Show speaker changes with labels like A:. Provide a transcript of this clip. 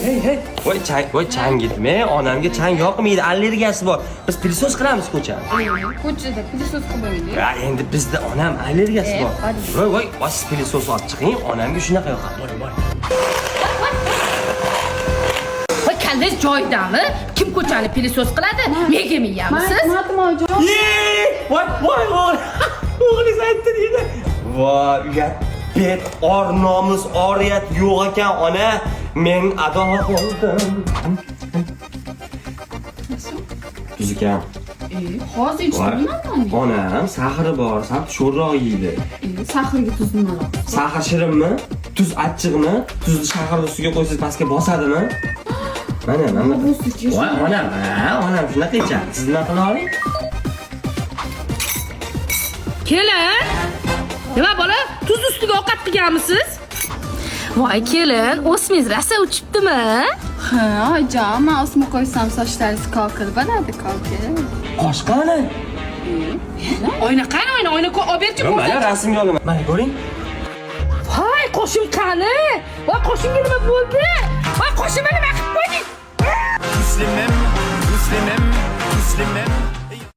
A: hey. Voy chang gitma. Onamga chang yoqmaydi, allergiyasi bor. Biz pilisos qilamiz ko'chani.
B: Ko'chada pilisos qilmaydi.
A: Ya endi bizda onam allergiyasi bor.
B: hadi.
A: Voy, siz pilisos olib chiqing, onamga shunaqa yoqadi. Bor.
B: Voy kallangiz joyidami? Kim ko'chani pilisos qiladi? Menga miyamisiz?
C: Matmajon.
A: Voy, o'g'lingiz aytdi deydi. Voy, uyat bet nomus oriyat yo'q ekan, ona. Men ado qildim. Tuzukan.
C: Hozir ichmayman.
A: Onam saxri bor, sal sho'rroq yeydi.
C: Sahrga tuz nima?
A: Saxir shirinmi? Tuz achchiqmi? Tuzni shaharni ustiga qo'ysangiz pastga bosadimi? Mana.
C: Bu suchi.
A: Voy, onam shunaqa ichadi. Siz nima qila oling?
B: Kelin. Nima bola? Tuz ustiga ovqat qilganmisiz? Voy kelin, o'smingiz rosa uchibdimi?
C: Ha, jon, men osma qo'ysam sochlaringiz kokil bo'ladi, kokil.
A: Qosh qani?
B: Oyna qani, oyna olib berchi
A: Mana
B: ko'rsat.
A: rasmga olaman. Mana ko'ring.
B: Voy, qo'shim qani? Voy, qo'shimga nima bo'ldi?